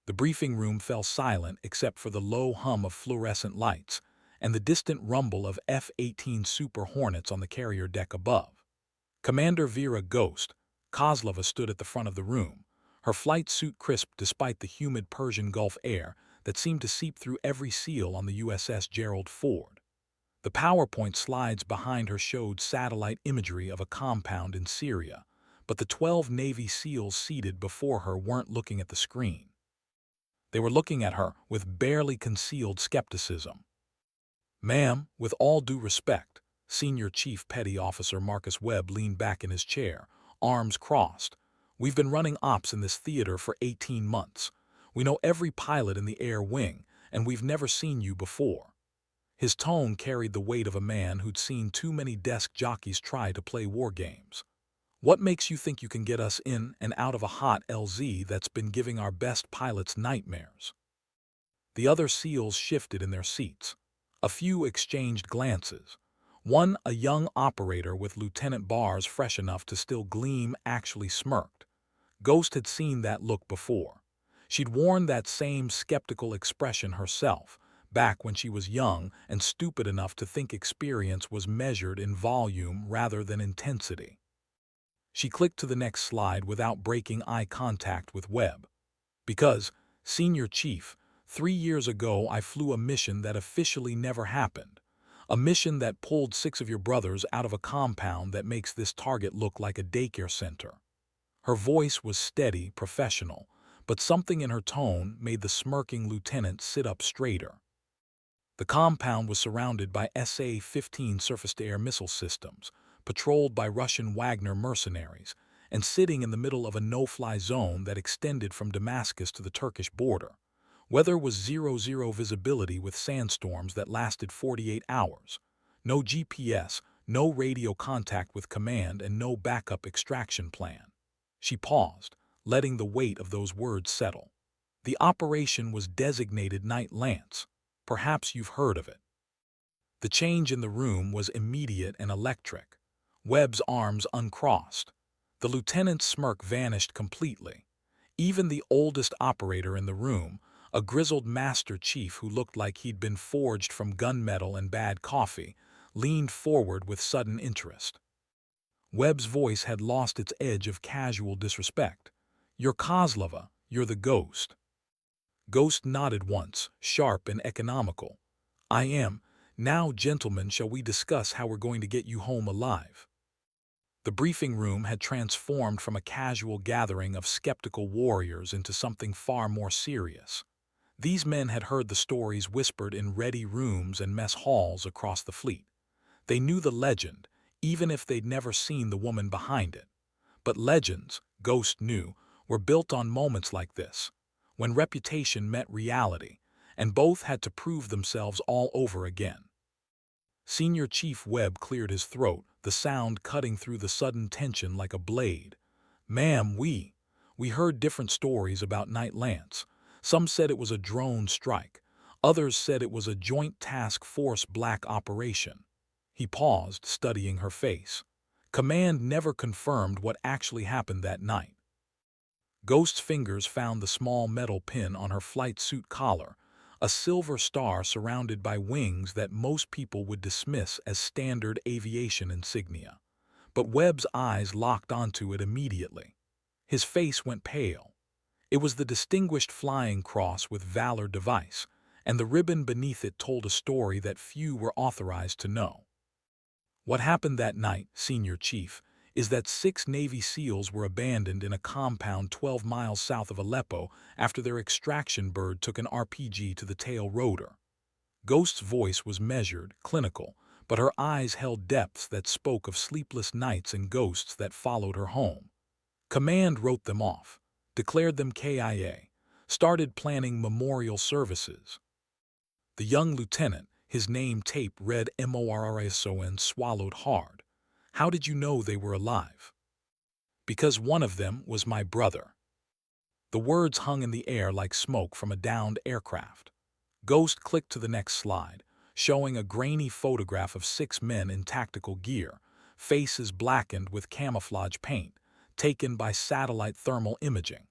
The briefing room fell silent except for the low hum of fluorescent lights and the distant rumble of F-18 Super Hornets on the carrier deck above. Commander Vera Ghost Kozlova stood at the front of the room, her flight suit crisp despite the humid Persian Gulf air that seemed to seep through every seal on the USS Gerald Ford. The PowerPoint slides behind her showed satellite imagery of a compound in Syria, but the 12 Navy SEALs seated before her weren't looking at the screen. They were looking at her with barely concealed skepticism. "Ma'am, with all due respect," Senior Chief Petty Officer Marcus Webb leaned back in his chair, arms crossed. "We've been running ops in this theater for 18 months. We know every pilot in the air wing, and we've never seen you before." His tone carried the weight of a man who'd seen too many desk jockeys try to play war games. "What makes you think you can get us in and out of a hot LZ that's been giving our best pilots nightmares?" The other SEALs shifted in their seats. A few exchanged glances. One, a young operator with lieutenant bars fresh enough to still gleam, actually smirked. Ghost had seen that look before. She'd worn that same skeptical expression herself, back when she was young and stupid enough to think experience was measured in volume rather than intensity. She clicked to the next slide without breaking eye contact with Webb. "Because, Senior Chief, 3 years ago I flew a mission that officially never happened. A mission that pulled 6 of your brothers out of a compound that makes this target look like a daycare center." Her voice was steady, professional, but something in her tone made the smirking lieutenant sit up straighter. The compound was surrounded by SA-15 surface-to-air missile systems, patrolled by Russian Wagner mercenaries, and sitting in the middle of a no-fly zone that extended from Damascus to the Turkish border. Weather was 0-0 visibility with sandstorms that lasted 48 hours. No GPS, no radio contact with command, and no backup extraction plan. She paused, letting the weight of those words settle. The operation was designated Night Lance. Perhaps you've heard of it. The change in the room was immediate and electric. Webb's arms uncrossed. The lieutenant's smirk vanished completely. Even the oldest operator in the room, a grizzled master chief who looked like he'd been forged from gunmetal and bad coffee, leaned forward with sudden interest. Webb's voice had lost its edge of casual disrespect. "You're Kozlova, you're the Ghost." Ghost nodded once, sharp and economical. "I am. Now, gentlemen, shall we discuss how we're going to get you home alive?" The briefing room had transformed from a casual gathering of skeptical warriors into something far more serious. These men had heard the stories whispered in ready rooms and mess halls across the fleet. They knew the legend, even if they'd never seen the woman behind it. But legends, Ghost knew, were built on moments like this, when reputation met reality, and both had to prove themselves all over again. Senior Chief Webb cleared his throat, the sound cutting through the sudden tension like a blade. "Ma'am, we heard different stories about Night Lance. Some said it was a drone strike. Others said it was a joint task force black operation." He paused, studying her face. "Command never confirmed what actually happened that night." Ghost's fingers found the small metal pin on her flight suit collar, a silver star surrounded by wings that most people would dismiss as standard aviation insignia. But Webb's eyes locked onto it immediately. His face went pale. It was the Distinguished Flying Cross with Valor device, and the ribbon beneath it told a story that few were authorized to know. "What happened that night, Senior Chief, is that 6 Navy SEALs were abandoned in a compound 12 miles south of Aleppo after their extraction bird took an RPG to the tail rotor." Ghost's voice was measured, clinical, but her eyes held depths that spoke of sleepless nights and ghosts that followed her home. Command wrote them off, declared them KIA, started planning memorial services. The young lieutenant, his name tape read MORRSON, swallowed hard. "How did you know they were alive?" "Because one of them was my brother." The words hung in the air like smoke from a downed aircraft. Ghost clicked to the next slide, showing a grainy photograph of 6 men in tactical gear, faces blackened with camouflage paint, taken by satellite thermal imaging.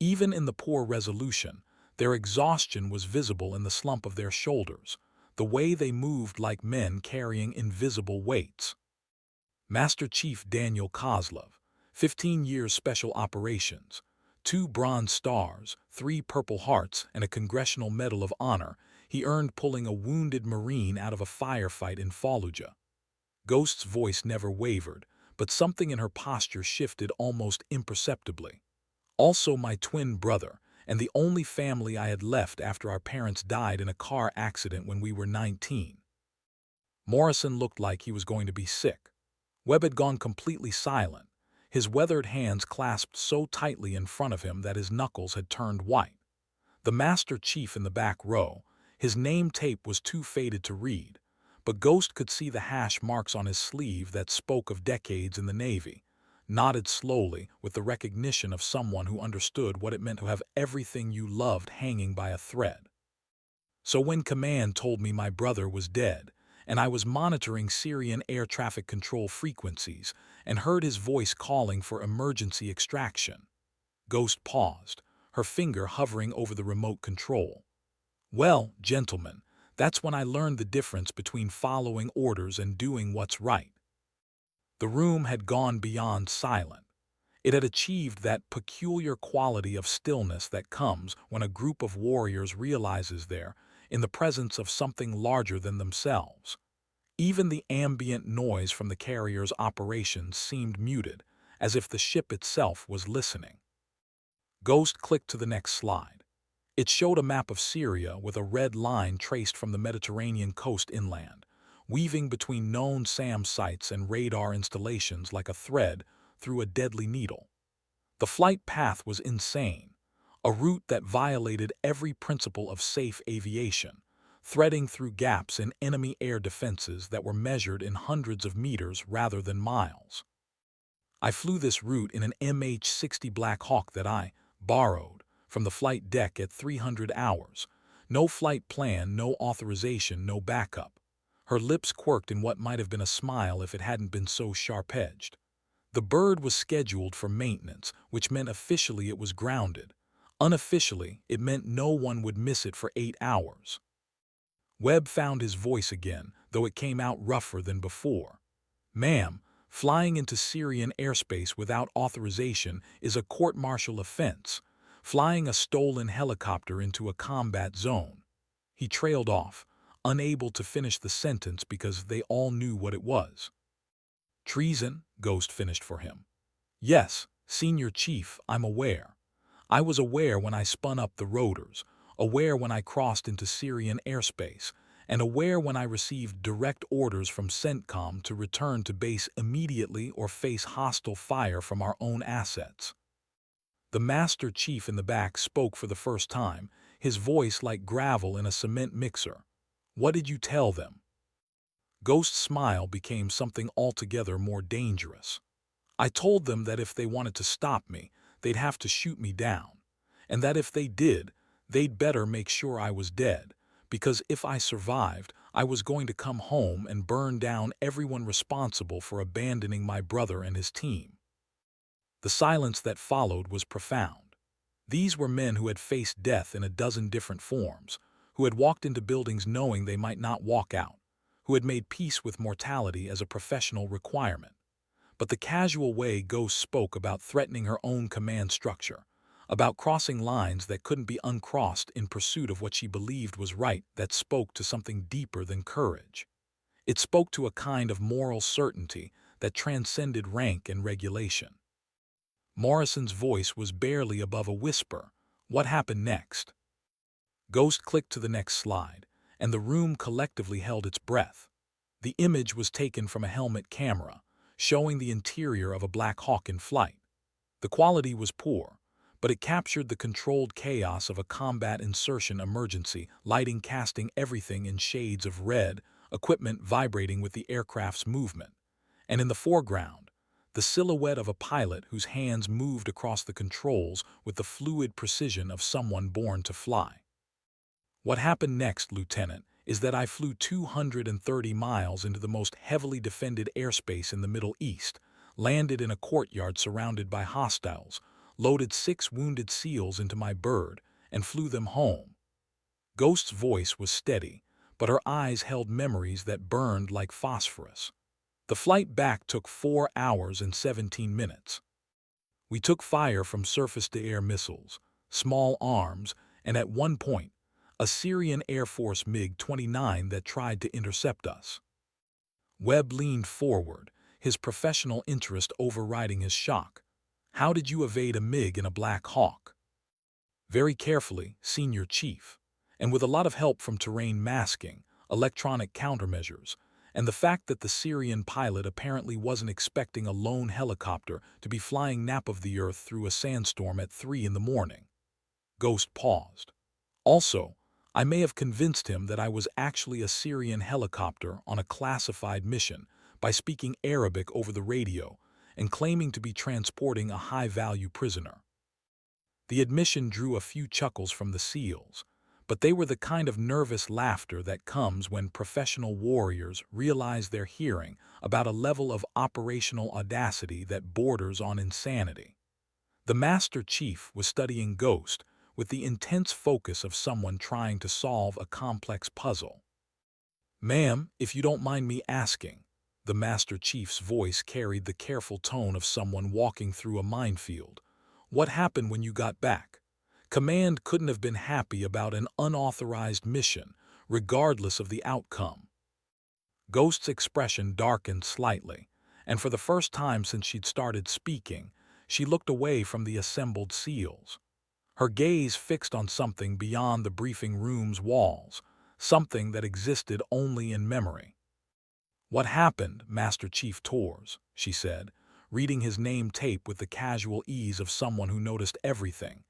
Even in the poor resolution, their exhaustion was visible in the slump of their shoulders, the way they moved like men carrying invisible weights. Master Chief Daniel Kozlov, 15 years Special Operations, 2 Bronze Stars, 3 Purple Hearts, and a Congressional Medal of Honor he earned pulling a wounded Marine out of a firefight in Fallujah. Ghost's voice never wavered, but something in her posture shifted almost imperceptibly. Also my twin brother, and the only family I had left after our parents died in a car accident when we were 19. Morrison looked like he was going to be sick. Webb had gone completely silent, his weathered hands clasped so tightly in front of him that his knuckles had turned white. The Master Chief in the back row, his name tape was too faded to read, but Ghost could see the hash marks on his sleeve that spoke of decades in the Navy, nodded slowly with the recognition of someone who understood what it meant to have everything you loved hanging by a thread. So when command told me my brother was dead, and I was monitoring Syrian air traffic control frequencies and heard his voice calling for emergency extraction. Ghost paused, her finger hovering over the remote control. Well, gentlemen, that's when I learned the difference between following orders and doing what's right. The room had gone beyond silent. It had achieved that peculiar quality of stillness that comes when a group of warriors realizes they're in the presence of something larger than themselves. Even the ambient noise from the carrier's operations seemed muted, as if the ship itself was listening. Ghost clicked to the next slide. It showed a map of Syria with a red line traced from the Mediterranean coast inland, weaving between known SAM sites and radar installations like a thread through a deadly needle. The flight path was insane, a route that violated every principle of safe aviation, threading through gaps in enemy air defenses that were measured in hundreds of meters rather than miles. I flew this route in an MH-60 Black Hawk that I borrowed from the flight deck at 300 hours. No flight plan, no authorization, no backup. Her lips quirked in what might have been a smile if it hadn't been so sharp-edged. The bird was scheduled for maintenance, which meant officially it was grounded. Unofficially, it meant no one would miss it for 8 hours. Webb found his voice again, though it came out rougher than before. Ma'am, flying into Syrian airspace without authorization is a court-martial offense. Flying a stolen helicopter into a combat zone. He trailed off, unable to finish the sentence because they all knew what it was. Treason, Ghost finished for him. Yes, Senior Chief, I'm aware. I was aware when I spun up the rotors, aware when I crossed into Syrian airspace, and aware when I received direct orders from CENTCOM to return to base immediately or face hostile fire from our own assets. The Master Chief in the back spoke for the first time, his voice like gravel in a cement mixer. What did you tell them? Ghost's smile became something altogether more dangerous. I told them that if they wanted to stop me, they'd have to shoot me down, and that if they did, they'd better make sure I was dead, because if I survived, I was going to come home and burn down everyone responsible for abandoning my brother and his team. The silence that followed was profound. These were men who had faced death in a dozen different forms, who had walked into buildings knowing they might not walk out, who had made peace with mortality as a professional requirement. But the casual way Ghost spoke about threatening her own command structure, about crossing lines that couldn't be uncrossed in pursuit of what she believed was right, that spoke to something deeper than courage. It spoke to a kind of moral certainty that transcended rank and regulation. Morrison's voice was barely above a whisper. What happened next? Ghost clicked to the next slide, and the room collectively held its breath. The image was taken from a helmet camera, showing the interior of a Black Hawk in flight. The quality was poor, but it captured the controlled chaos of a combat insertion emergency, lighting casting everything in shades of red, equipment vibrating with the aircraft's movement. And in the foreground, the silhouette of a pilot whose hands moved across the controls with the fluid precision of someone born to fly. What happened next, Lieutenant, is that I flew 230 miles into the most heavily defended airspace in the Middle East, landed in a courtyard surrounded by hostiles, loaded 6 wounded SEALs into my bird, and flew them home. Ghost's voice was steady, but her eyes held memories that burned like phosphorus. The flight back took 4 hours and 17 minutes. We took fire from surface-to-air missiles, small arms, and at one point, a Syrian Air Force MiG-29 that tried to intercept us. Webb leaned forward, his professional interest overriding his shock. How did you evade a MiG in a Black Hawk? Very carefully, Senior Chief, and with a lot of help from terrain masking, electronic countermeasures, and the fact that the Syrian pilot apparently wasn't expecting a lone helicopter to be flying nap of the earth through a sandstorm at 3 in the morning. Ghost paused. Also, I may have convinced him that I was actually a Syrian helicopter on a classified mission by speaking Arabic over the radio and claiming to be transporting a high-value prisoner. The admission drew a few chuckles from the SEALs, but they were the kind of nervous laughter that comes when professional warriors realize they're hearing about a level of operational audacity that borders on insanity. The Master Chief was studying Ghost with the intense focus of someone trying to solve a complex puzzle. "Ma'am, if you don't mind me asking," the Master Chief's voice carried the careful tone of someone walking through a minefield, "what happened when you got back? Command couldn't have been happy about an unauthorized mission, regardless of the outcome." Ghost's expression darkened slightly, and for the first time since she'd started speaking, she looked away from the assembled SEALs. Her gaze fixed on something beyond the briefing room's walls, something that existed only in memory. "What happened, Master Chief Torres?" she said, reading his name tape with the casual ease of someone who noticed everything,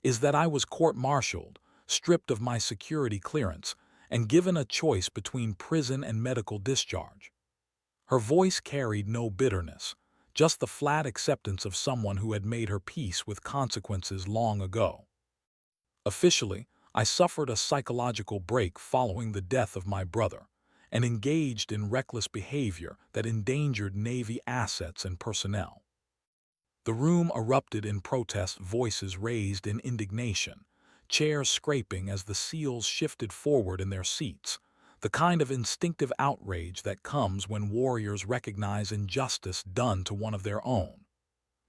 "is that I was court-martialed, stripped of my security clearance, and given a choice between prison and medical discharge." Her voice carried no bitterness, just the flat acceptance of someone who had made her peace with consequences long ago. "Officially, I suffered a psychological break following the death of my brother, and engaged in reckless behavior that endangered Navy assets and personnel." The room erupted in protest, voices raised in indignation, chairs scraping as the SEALs shifted forward in their seats, the kind of instinctive outrage that comes when warriors recognize injustice done to one of their own.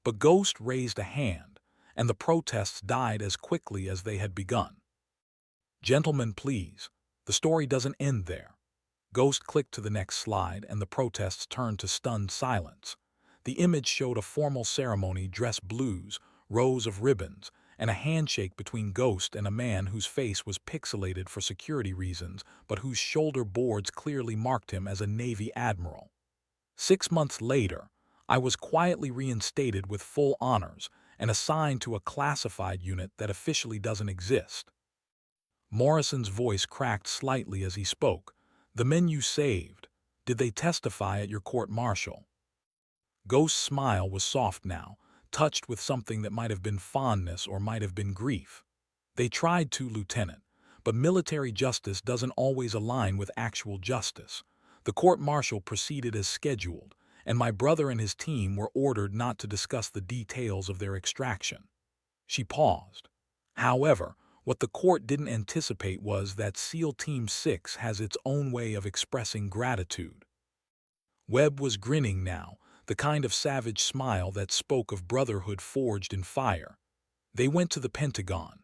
But Ghost raised a hand, and the protests died as quickly as they had begun. "Gentlemen, please, the story doesn't end there." Ghost clicked to the next slide, and the protests turned to stunned silence. The image showed a formal ceremony, dress blues, rows of ribbons, and a handshake between Ghost and a man whose face was pixelated for security reasons, but whose shoulder boards clearly marked him as a Navy admiral. 6 months later, I was quietly reinstated with full honors and assigned to a classified unit that officially doesn't exist. Morrison's voice cracked slightly as he spoke. "The men you saved, did they testify at your court-martial?" Ghost's smile was soft now, touched with something that might have been fondness or might have been grief. "They tried to, Lieutenant, but military justice doesn't always align with actual justice. The court-martial proceeded as scheduled, and my brother and his team were ordered not to discuss the details of their extraction." She paused. "However, what the court didn't anticipate was that SEAL Team 6 has its own way of expressing gratitude." Webb was grinning now, the kind of savage smile that spoke of brotherhood forged in fire. "They went to the Pentagon."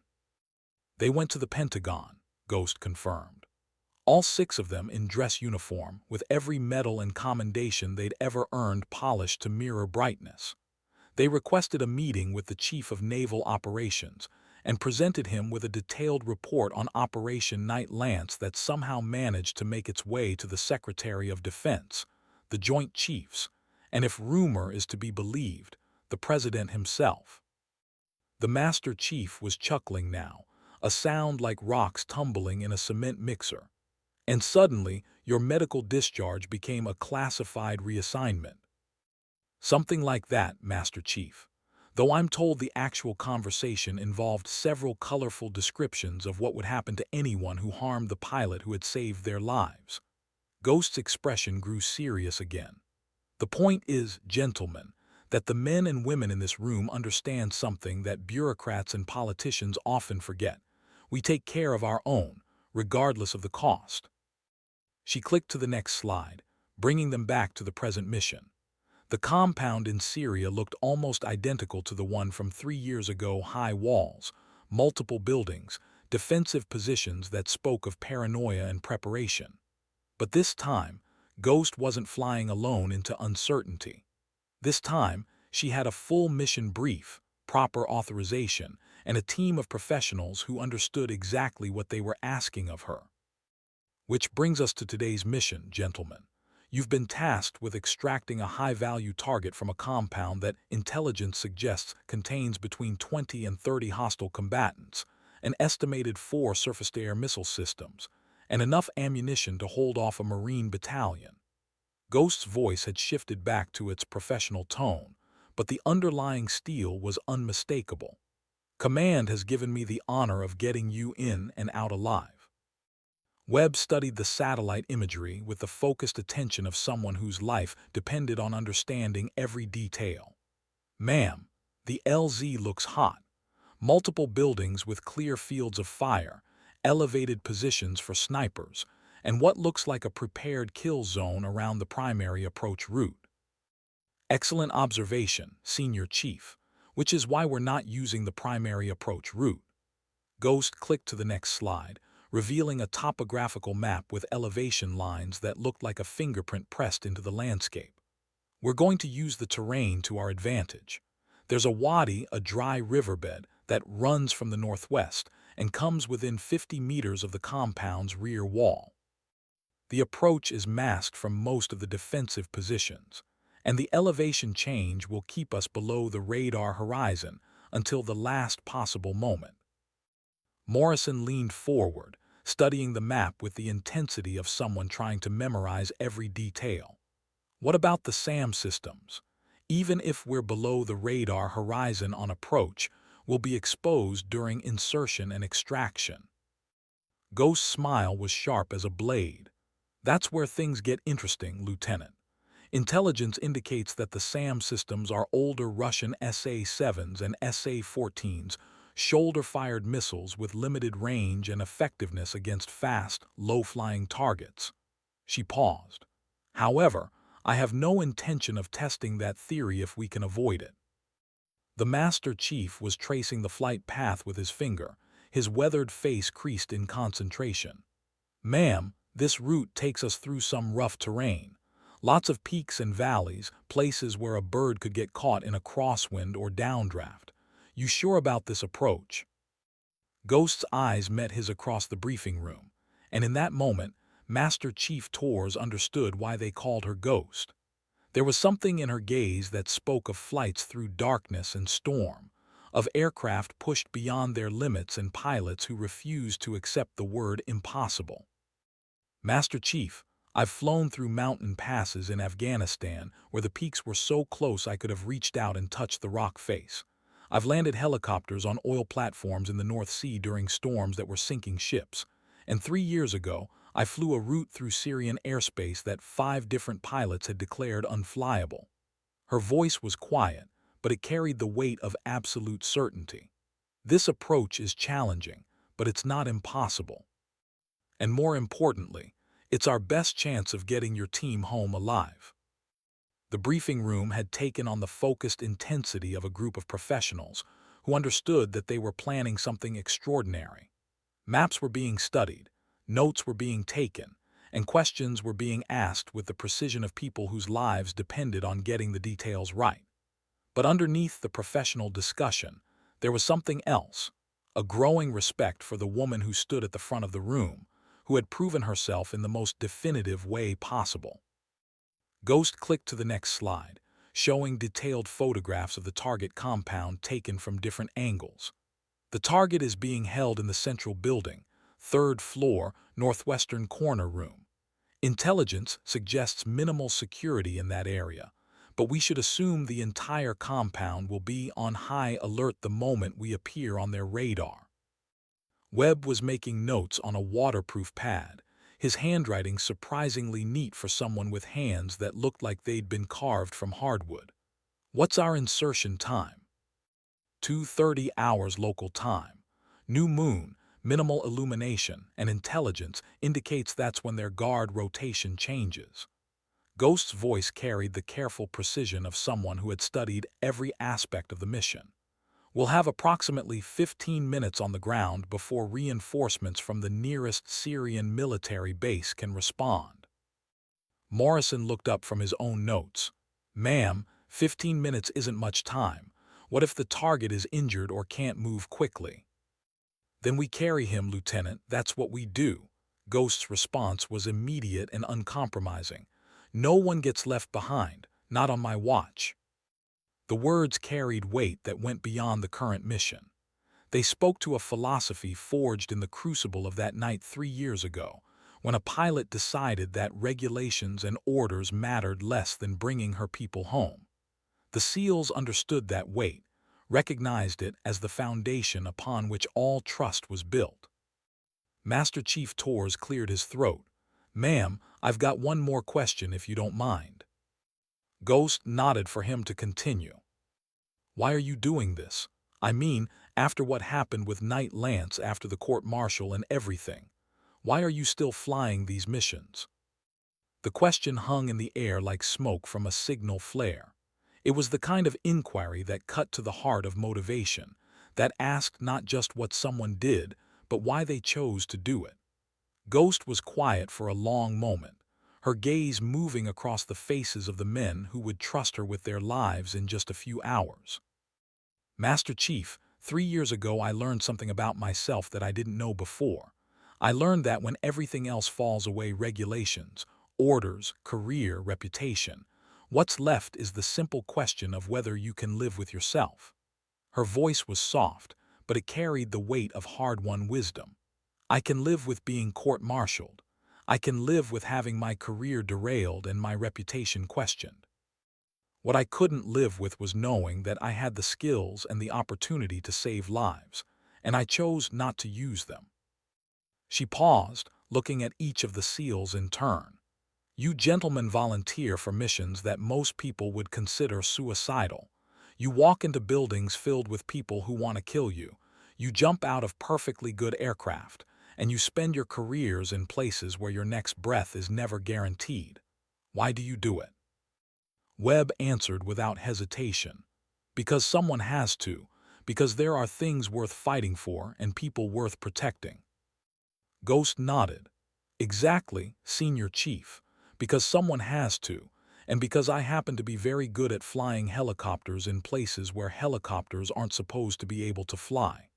"They went to the Pentagon," Ghost confirmed. "All 6 of them in dress uniform, with every medal and commendation they'd ever earned polished to mirror brightness. They requested a meeting with the Chief of Naval Operations and presented him with a detailed report on Operation Night Lance that somehow managed to make its way to the Secretary of Defense, the Joint Chiefs, and if rumor is to be believed, the President himself." The Master Chief was chuckling now, a sound like rocks tumbling in a cement mixer. "And suddenly, your medical discharge became a classified reassignment." "Something like that, Master Chief, though I'm told the actual conversation involved several colorful descriptions of what would happen to anyone who harmed the pilot who had saved their lives." Ghost's expression grew serious again. "The point is, gentlemen, that the men and women in this room understand something that bureaucrats and politicians often forget. We take care of our own, regardless of the cost. She clicked to the next slide, bringing them back to the present mission. The compound in Syria looked almost identical to the one from 3 years ago: high walls, multiple buildings, defensive positions that spoke of paranoia and preparation. But this time, Ghost wasn't flying alone into uncertainty. This time, she had a full mission brief, proper authorization, and a team of professionals who understood exactly what they were asking of her. Which brings us to today's mission, gentlemen. You've been tasked with extracting a high-value target from a compound that intelligence suggests contains between 20 and 30 hostile combatants, an estimated 4 surface-to-air missile systems, and enough ammunition to hold off a Marine battalion. Ghost's voice had shifted back to its professional tone, but the underlying steel was unmistakable. Command has given me the honor of getting you in and out alive. Webb studied the satellite imagery with the focused attention of someone whose life depended on understanding every detail. Ma'am, the LZ looks hot. Multiple buildings with clear fields of fire, elevated positions for snipers, and what looks like a prepared kill zone around the primary approach route. Excellent observation, Senior Chief, which is why we're not using the primary approach route. Ghost clicked to the next slide, revealing a topographical map with elevation lines that looked like a fingerprint pressed into the landscape. We're going to use the terrain to our advantage. There's a wadi, a dry riverbed, that runs from the northwest and comes within 50 meters of the compound's rear wall. The approach is masked from most of the defensive positions, and the elevation change will keep us below the radar horizon until the last possible moment. Morrison leaned forward, studying the map with the intensity of someone trying to memorize every detail. What about the SAM systems? Even if we're below the radar horizon on approach, we'll be exposed during insertion and extraction. Ghost's smile was sharp as a blade. That's where things get interesting, Lieutenant. Intelligence indicates that the SAM systems are older Russian SA-7s and SA-14s, shoulder-fired missiles with limited range and effectiveness against fast, low-flying targets. She paused. However, I have no intention of testing that theory if we can avoid it. The Master Chief was tracing the flight path with his finger, his weathered face creased in concentration. Ma'am, this route takes us through some rough terrain. Lots of peaks and valleys, places where a bird could get caught in a crosswind or downdraft. You sure about this approach? Ghost's eyes met his across the briefing room, and in that moment, Master Chief Torres understood why they called her Ghost. There was something in her gaze that spoke of flights through darkness and storm, of aircraft pushed beyond their limits and pilots who refused to accept the word impossible. Master Chief, I've flown through mountain passes in Afghanistan where the peaks were so close I could have reached out and touched the rock face. I've landed helicopters on oil platforms in the North Sea during storms that were sinking ships. And 3 years ago, I flew a route through Syrian airspace that 5 different pilots had declared unflyable. Her voice was quiet, but it carried the weight of absolute certainty. This approach is challenging, but it's not impossible. And more importantly, it's our best chance of getting your team home alive. The briefing room had taken on the focused intensity of a group of professionals who understood that they were planning something extraordinary. Maps were being studied, notes were being taken, and questions were being asked with the precision of people whose lives depended on getting the details right. But underneath the professional discussion, there was something else, a growing respect for the woman who stood at the front of the room, who had proven herself in the most definitive way possible. Ghost clicked to the next slide, showing detailed photographs of the target compound taken from different angles. The target is being held in the central building, 3rd floor, northwestern corner room. Intelligence suggests minimal security in that area, but we should assume the entire compound will be on high alert the moment we appear on their radar. Webb was making notes on a waterproof pad, his handwriting surprisingly neat for someone with hands that looked like they'd been carved from hardwood. What's our insertion time? 2:30 hours local time. New moon, minimal illumination, and intelligence indicates that's when their guard rotation changes. Ghost's voice carried the careful precision of someone who had studied every aspect of the mission. We'll have approximately 15 minutes on the ground before reinforcements from the nearest Syrian military base can respond. Morrison looked up from his own notes. Ma'am, 15 minutes isn't much time. What if the target is injured or can't move quickly? Then we carry him, Lieutenant. That's what we do. Ghost's response was immediate and uncompromising. No one gets left behind, not on my watch. The words carried weight that went beyond the current mission. They spoke to a philosophy forged in the crucible of that night 3 years ago, when a pilot decided that regulations and orders mattered less than bringing her people home. The SEALs understood that weight, recognized it as the foundation upon which all trust was built. Master Chief Torres cleared his throat. Ma'am, I've got one more question if you don't mind. Ghost nodded for him to continue. Why are you doing this? I mean, after what happened with Knight Lance after the court-martial and everything. Why are you still flying these missions? The question hung in the air like smoke from a signal flare. It was the kind of inquiry that cut to the heart of motivation, that asked not just what someone did, but why they chose to do it. Ghost was quiet for a long moment, her gaze moving across the faces of the men who would trust her with their lives in just a few hours. Master Chief, 3 years ago I learned something about myself that I didn't know before. I learned that when everything else falls away, regulations, orders, career, reputation, what's left is the simple question of whether you can live with yourself. Her voice was soft, but it carried the weight of hard-won wisdom. I can live with being court-martialed. I can live with having my career derailed and my reputation questioned. What I couldn't live with was knowing that I had the skills and the opportunity to save lives, and I chose not to use them. She paused, looking at each of the SEALs in turn. You gentlemen volunteer for missions that most people would consider suicidal. You walk into buildings filled with people who want to kill you. You jump out of perfectly good aircraft, and you spend your careers in places where your next breath is never guaranteed. Why do you do it? Webb answered without hesitation. Because someone has to, because there are things worth fighting for and people worth protecting. Ghost nodded. Exactly, Senior Chief. Because someone has to, and because I happen to be very good at flying helicopters in places where helicopters aren't supposed to be able to fly.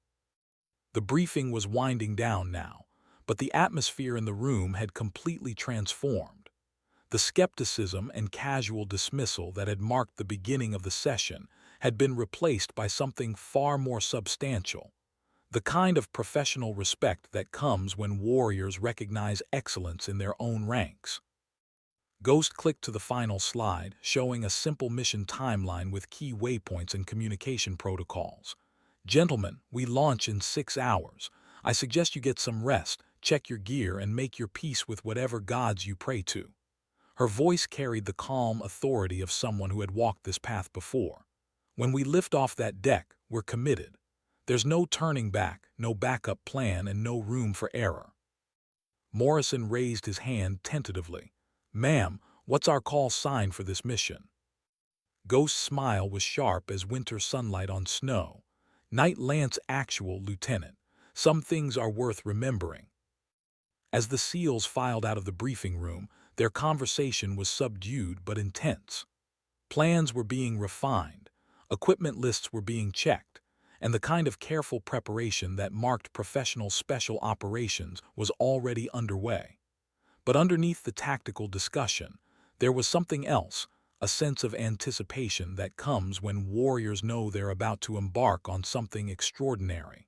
The briefing was winding down now, but the atmosphere in the room had completely transformed. The skepticism and casual dismissal that had marked the beginning of the session had been replaced by something far more substantial. The kind of professional respect that comes when warriors recognize excellence in their own ranks. Ghost clicked to the final slide, showing a simple mission timeline with key waypoints and communication protocols. Gentlemen, we launch in 6 hours. I suggest you get some rest, check your gear, and make your peace with whatever gods you pray to. Her voice carried the calm authority of someone who had walked this path before. When we lift off that deck, we're committed. There's no turning back, no backup plan, and no room for error. Morrison raised his hand tentatively. Ma'am, what's our call sign for this mission? Ghost's smile was sharp as winter sunlight on snow. Knight Lance Actual, Lieutenant. Some things are worth remembering. As the SEALs filed out of the briefing room, their conversation was subdued but intense. Plans were being refined, equipment lists were being checked, and the kind of careful preparation that marked professional special operations was already underway. But underneath the tactical discussion, there was something else, a sense of anticipation that comes when warriors know they're about to embark on something extraordinary.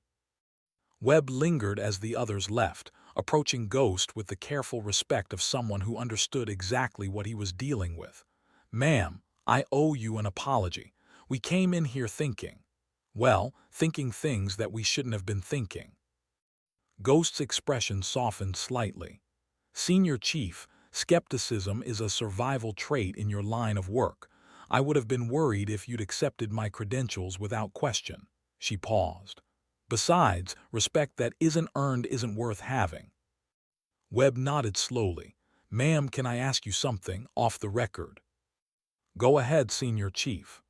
Webb lingered as the others left, approaching Ghost with the careful respect of someone who understood exactly what he was dealing with. Ma'am, I owe you an apology. We came in here thinking things that we shouldn't have been thinking. Ghost's expression softened slightly. Senior Chief, skepticism is a survival trait in your line of work. I would have been worried if you'd accepted my credentials without question. She paused. Besides, respect that isn't earned isn't worth having. Webb nodded slowly. Ma'am, can I ask you something, off the record? Go ahead, Senior Chief.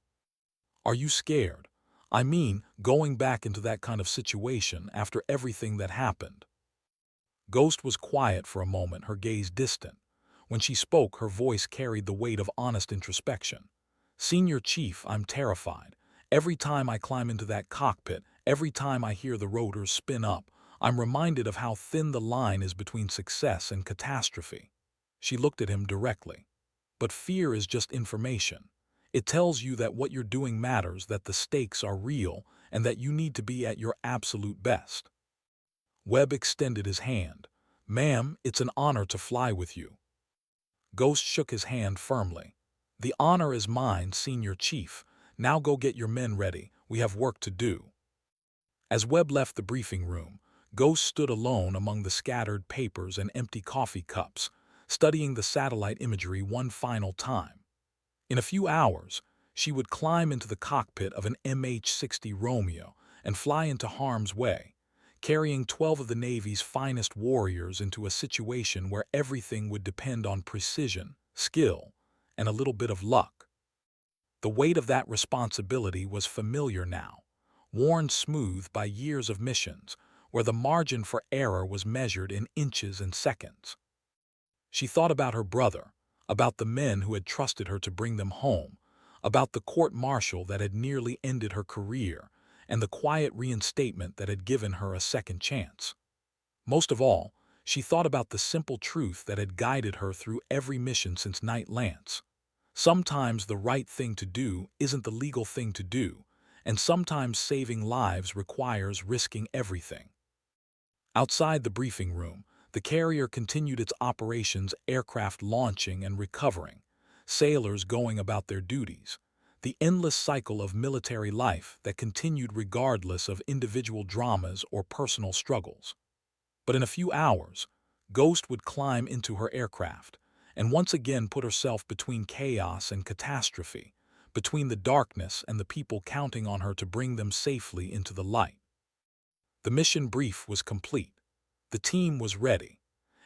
Are you scared? I mean, going back into that kind of situation after everything that happened. Ghost was quiet for a moment, her gaze distant. When she spoke, her voice carried the weight of honest introspection. Senior Chief, I'm terrified. Every time I climb into that cockpit, every time I hear the rotors spin up, I'm reminded of how thin the line is between success and catastrophe. She looked at him directly. But fear is just information. It tells you that what you're doing matters, that the stakes are real, and that you need to be at your absolute best. Webb extended his hand. Ma'am, it's an honor to fly with you. Ghost shook his hand firmly. The honor is mine, Senior Chief. Now go get your men ready. We have work to do. As Webb left the briefing room, Ghost stood alone among the scattered papers and empty coffee cups, studying the satellite imagery one final time. In a few hours, she would climb into the cockpit of an MH-60 Romeo and fly into harm's way, carrying 12 of the Navy's finest warriors into a situation where everything would depend on precision, skill, and a little bit of luck. The weight of that responsibility was familiar now, worn smooth by years of missions, where the margin for error was measured in inches and seconds. She thought about her brother, about the men who had trusted her to bring them home, about the court-martial that had nearly ended her career, and the quiet reinstatement that had given her a second chance. Most of all, she thought about the simple truth that had guided her through every mission since Knight Lance. Sometimes the right thing to do isn't the legal thing to do, and sometimes saving lives requires risking everything. Outside the briefing room, the carrier continued its operations, aircraft launching and recovering, sailors going about their duties, the endless cycle of military life that continued regardless of individual dramas or personal struggles. But in a few hours, Ghost would climb into her aircraft and once again put herself between chaos and catastrophe, between the darkness and the people counting on her to bring them safely into the light. The mission brief was complete. The team was ready,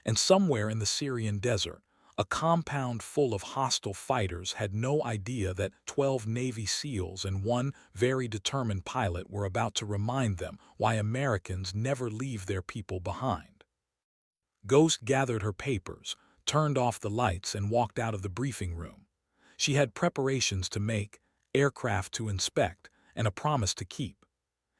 and somewhere in the Syrian desert, a compound full of hostile fighters had no idea that 12 Navy SEALs and one very determined pilot were about to remind them why Americans never leave their people behind. Ghost gathered her papers, turned off the lights, and walked out of the briefing room. She had preparations to make, aircraft to inspect, and a promise to keep.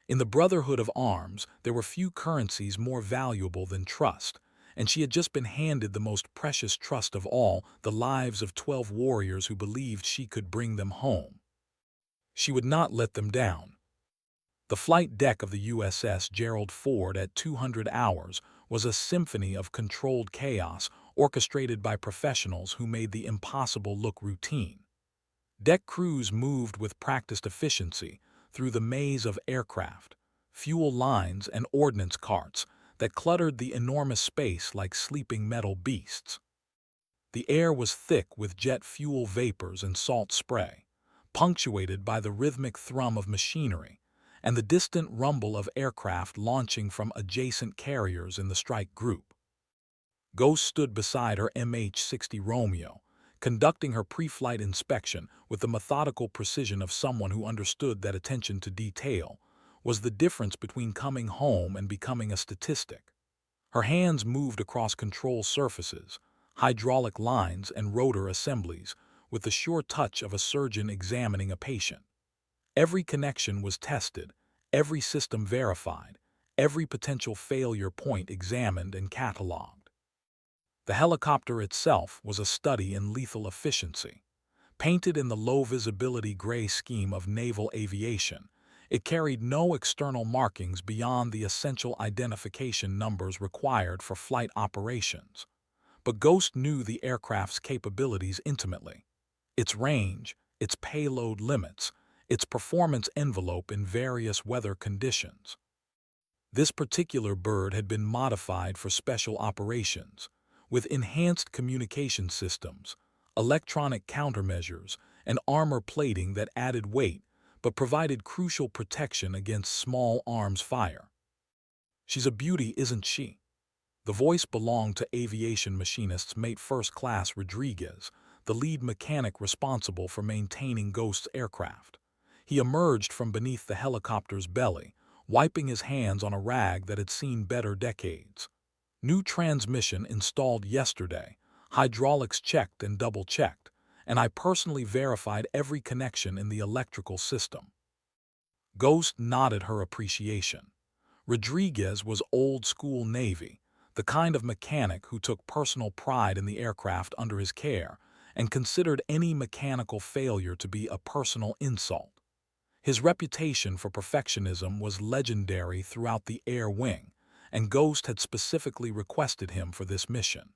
In the Brotherhood of Arms, there were few currencies more valuable than trust, and she had just been handed the most precious trust of all, the lives of 12 warriors who believed she could bring them home. She would not let them down. The flight deck of the USS Gerald Ford at 200 hours was a symphony of controlled chaos orchestrated by professionals who made the impossible look routine. Deck crews moved with practiced efficiency through the maze of aircraft, fuel lines, and ordnance carts that cluttered the enormous space like sleeping metal beasts. The air was thick with jet fuel vapors and salt spray, punctuated by the rhythmic thrum of machinery and the distant rumble of aircraft launching from adjacent carriers in the strike group. Ghost stood beside her MH-60 Romeo, conducting her pre-flight inspection with the methodical precision of someone who understood that attention to detail was the difference between coming home and becoming a statistic. Her hands moved across control surfaces, hydraulic lines, and rotor assemblies with the sure touch of a surgeon examining a patient. Every connection was tested, every system verified, every potential failure point examined and catalogued. The helicopter itself was a study in lethal efficiency. Painted in the low-visibility gray scheme of naval aviation, it carried no external markings beyond the essential identification numbers required for flight operations. But Ghost knew the aircraft's capabilities intimately. Its range, its payload limits, its performance envelope in various weather conditions. This particular bird had been modified for special operations, with enhanced communication systems, electronic countermeasures, and armor plating that added weight but provided crucial protection against small arms fire. "She's a beauty, isn't she?" The voice belonged to aviation machinist's mate First Class Rodriguez, the lead mechanic responsible for maintaining Ghost's aircraft. He emerged from beneath the helicopter's belly, wiping his hands on a rag that had seen better decades. "New transmission installed yesterday, hydraulics checked and double-checked, and I personally verified every connection in the electrical system." Ghost nodded her appreciation. Rodriguez was old-school Navy, the kind of mechanic who took personal pride in the aircraft under his care and considered any mechanical failure to be a personal insult. His reputation for perfectionism was legendary throughout the air wing, and Ghost had specifically requested him for this mission.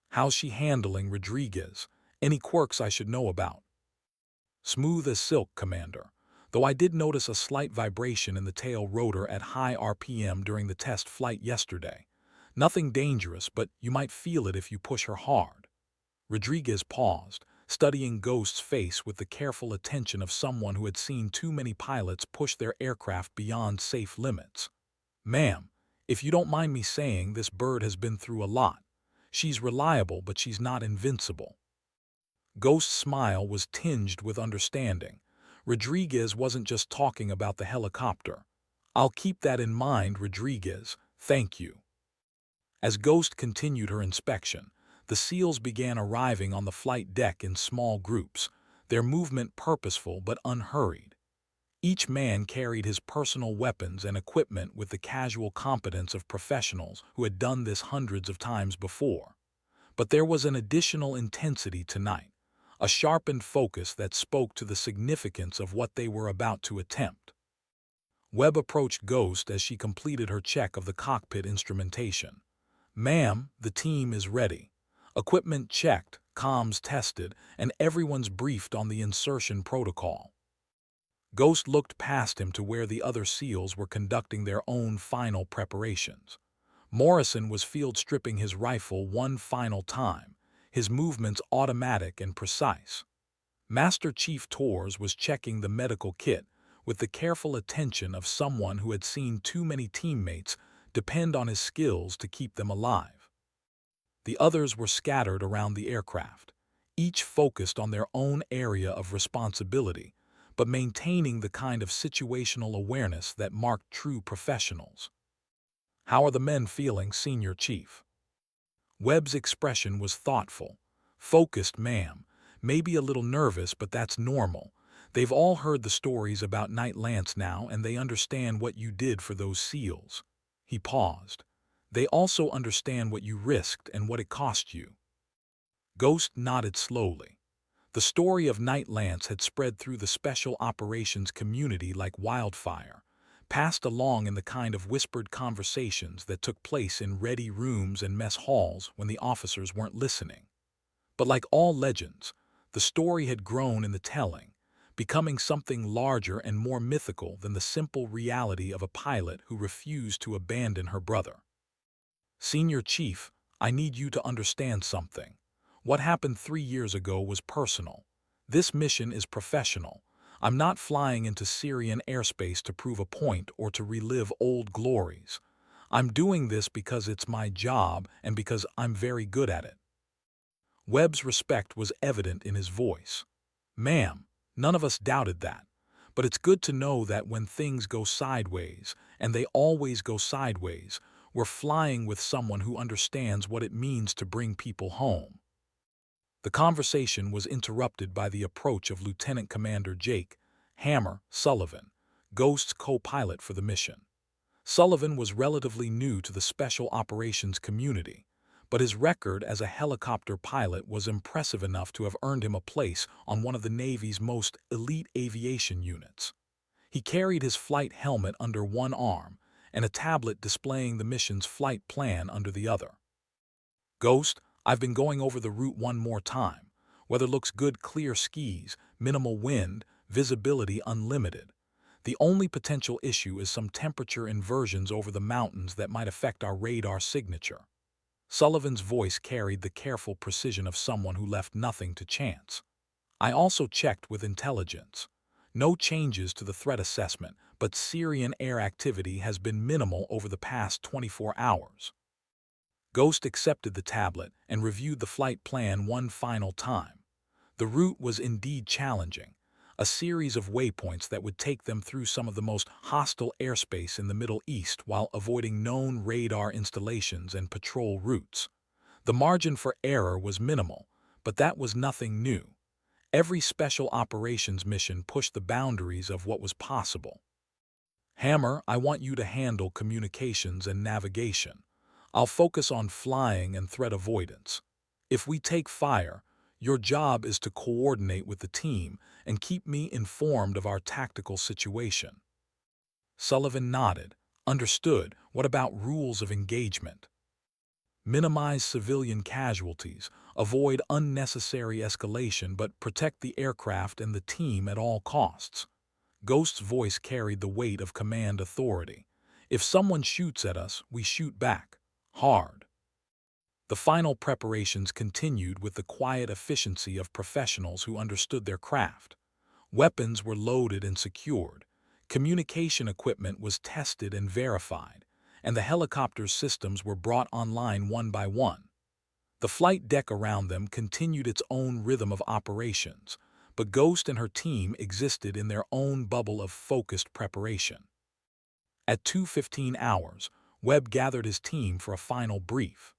"How's she handling Rodriguez? Any quirks I should know about?" "Smooth as silk, Commander, though I did notice a slight vibration in the tail rotor at high RPM during the test flight yesterday. Nothing dangerous, but you might feel it if you push her hard." Rodriguez paused, studying Ghost's face with the careful attention of someone who had seen too many pilots push their aircraft beyond safe limits. "Ma'am, if you don't mind me saying, this bird has been through a lot. She's reliable, but she's not invincible." Ghost's smile was tinged with understanding. Rodriguez wasn't just talking about the helicopter. "I'll keep that in mind, Rodriguez. Thank you." As Ghost continued her inspection, the SEALs began arriving on the flight deck in small groups, their movement purposeful but unhurried. Each man carried his personal weapons and equipment with the casual competence of professionals who had done this hundreds of times before. But there was an additional intensity tonight, a sharpened focus that spoke to the significance of what they were about to attempt. Webb approached Ghost as she completed her check of the cockpit instrumentation. "Ma'am, the team is ready. Equipment checked, comms tested, and everyone's briefed on the insertion protocol." Ghost looked past him to where the other SEALs were conducting their own final preparations. Morrison was field stripping his rifle one final time, his movements automatic and precise. Master Chief Torres was checking the medical kit with the careful attention of someone who had seen too many teammates depend on his skills to keep them alive. The others were scattered around the aircraft, each focused on their own area of responsibility, but maintaining the kind of situational awareness that marked true professionals. "How are the men feeling, Senior Chief?" Webb's expression was thoughtful. "Focused, ma'am. Maybe a little nervous, but that's normal. They've all heard the stories about Knight Lance now, and they understand what you did for those SEALs." He paused. "They also understand what you risked and what it cost you." Ghost nodded slowly. The story of Knight Lance had spread through the special operations community like wildfire, passed along in the kind of whispered conversations that took place in ready rooms and mess halls when the officers weren't listening. But like all legends, the story had grown in the telling, becoming something larger and more mythical than the simple reality of a pilot who refused to abandon her brother. "Senior Chief, I need you to understand something. What happened 3 years ago was personal. This mission is professional. I'm not flying into Syrian airspace to prove a point or to relive old glories. I'm doing this because it's my job and because I'm very good at it." Webb's respect was evident in his voice. "Ma'am, none of us doubted that. But it's good to know that when things go sideways, and they always go sideways, we're flying with someone who understands what it means to bring people home." The conversation was interrupted by the approach of Lieutenant Commander Jake "Hammer" Sullivan, Ghost's co-pilot for the mission. Sullivan was relatively new to the special operations community, but his record as a helicopter pilot was impressive enough to have earned him a place on one of the Navy's most elite aviation units. He carried his flight helmet under one arm and a tablet displaying the mission's flight plan under the other. "Ghost, I've been going over the route one more time. Weather looks good, clear skies, minimal wind, visibility unlimited. The only potential issue is some temperature inversions over the mountains that might affect our radar signature." Sullivan's voice carried the careful precision of someone who left nothing to chance. I also checked with intelligence. No changes to the threat assessment, but Syrian air activity has been minimal over the past 24 hours. Ghost accepted the tablet and reviewed the flight plan one final time. The route was indeed challenging, a series of waypoints that would take them through some of the most hostile airspace in the Middle East while avoiding known radar installations and patrol routes. The margin for error was minimal, but that was nothing new. Every special operations mission pushed the boundaries of what was possible. Hammer, I want you to handle communications and navigation. I'll focus on flying and threat avoidance. If we take fire, your job is to coordinate with the team and keep me informed of our tactical situation. Sullivan nodded. Understood. What about rules of engagement? Minimize civilian casualties, avoid unnecessary escalation, but protect the aircraft and the team at all costs. Ghost's voice carried the weight of command authority. If someone shoots at us, we shoot back. Hard. The final preparations continued with the quiet efficiency of professionals who understood their craft. Weapons were loaded and secured. Communication equipment was tested and verified, and the helicopter's systems were brought online one by one. The flight deck around them continued its own rhythm of operations, but Ghost and her team existed in their own bubble of focused preparation. At 2:15 hours, Webb gathered his team for a final brief.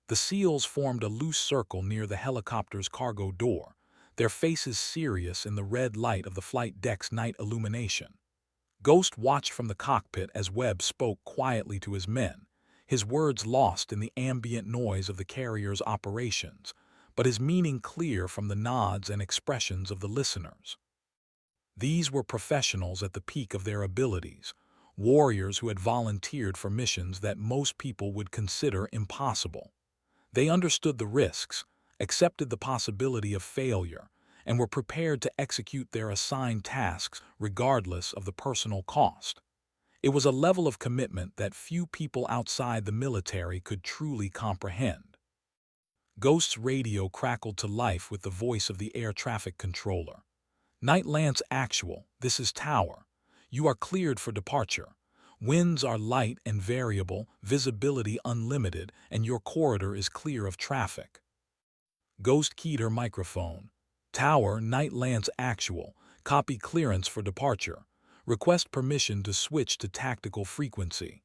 The SEALs formed a loose circle near the helicopter's cargo door, their faces serious in the red light of the flight deck's night illumination. Ghost watched from the cockpit as Webb spoke quietly to his men, his words lost in the ambient noise of the carrier's operations, but his meaning clear from the nods and expressions of the listeners. These were professionals at the peak of their abilities, warriors who had volunteered for missions that most people would consider impossible. They understood the risks, accepted the possibility of failure, and were prepared to execute their assigned tasks regardless of the personal cost. It was a level of commitment that few people outside the military could truly comprehend. Ghost's radio crackled to life with the voice of the air traffic controller. Night Lance Actual, this is Tower. You are cleared for departure. Winds are light and variable, visibility unlimited, and your corridor is clear of traffic. Ghost keyed her microphone. Tower, Night Lance Actual, copy clearance for departure. Request permission to switch to tactical frequency.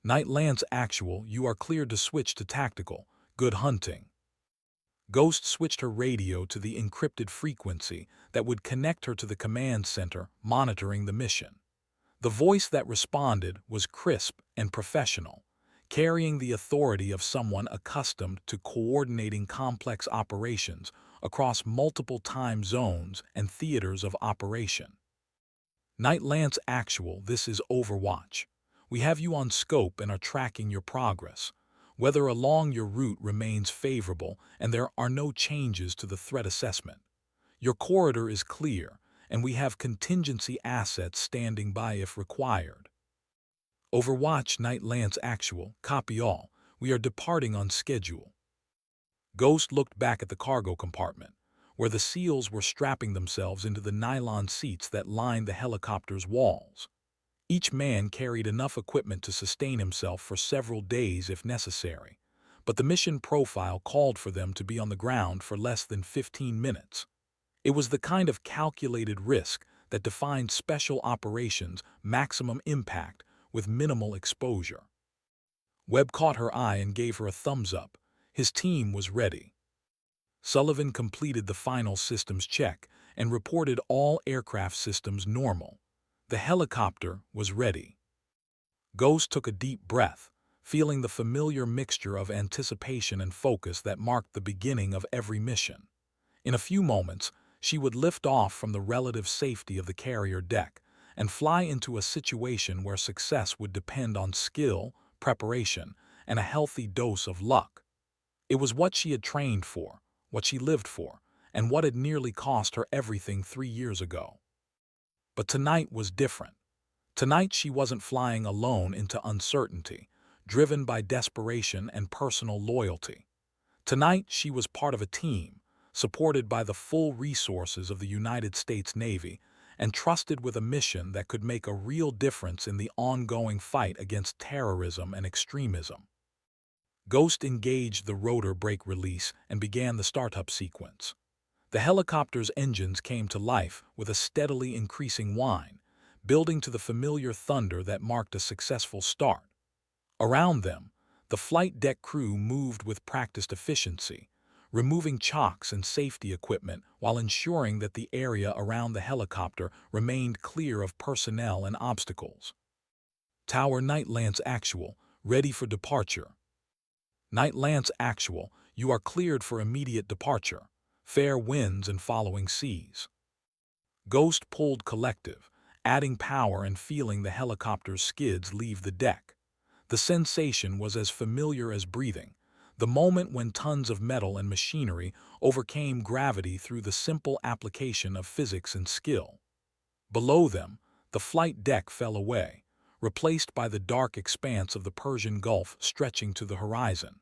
Night Lance Actual, you are cleared to switch to tactical. Good hunting. Ghost switched her radio to the encrypted frequency that would connect her to the command center monitoring the mission. The voice that responded was crisp and professional, carrying the authority of someone accustomed to coordinating complex operations across multiple time zones and theaters of operation. Night Lance Actual, this is Overwatch. We have you on scope and are tracking your progress. Weather along your route remains favorable and there are no changes to the threat assessment. Your corridor is clear, and we have contingency assets standing by if required. Overwatch, Night Lance Actual, copy all. We are departing on schedule. Ghost looked back at the cargo compartment, where the SEALs were strapping themselves into the nylon seats that lined the helicopter's walls. Each man carried enough equipment to sustain himself for several days if necessary, but the mission profile called for them to be on the ground for less than 15 minutes. It was the kind of calculated risk that defined special operations' maximum impact with minimal exposure. Webb caught her eye and gave her a thumbs up. His team was ready. Sullivan completed the final systems check and reported all aircraft systems normal. The helicopter was ready. Ghost took a deep breath, feeling the familiar mixture of anticipation and focus that marked the beginning of every mission. In a few moments, she would lift off from the relative safety of the carrier deck and fly into a situation where success would depend on skill, preparation, and a healthy dose of luck. It was what she had trained for, what she lived for, and what had nearly cost her everything 3 years ago. But tonight was different. Tonight she wasn't flying alone into uncertainty, driven by desperation and personal loyalty. Tonight she was part of a team, supported by the full resources of the United States Navy and trusted with a mission that could make a real difference in the ongoing fight against terrorism and extremism. Ghost engaged the rotor brake release and began the startup sequence. The helicopter's engines came to life with a steadily increasing whine, building to the familiar thunder that marked a successful start. Around them, the flight deck crew moved with practiced efficiency, removing chocks and safety equipment while ensuring that the area around the helicopter remained clear of personnel and obstacles. Tower Night Lance Actual, ready for departure. Night Lance Actual, you are cleared for immediate departure. Fair winds and following seas. Ghost pulled collective, adding power and feeling the helicopter's skids leave the deck. The sensation was as familiar as breathing, the moment when tons of metal and machinery overcame gravity through the simple application of physics and skill. Below them, the flight deck fell away, replaced by the dark expanse of the Persian Gulf stretching to the horizon.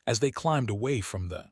As they climbed away from the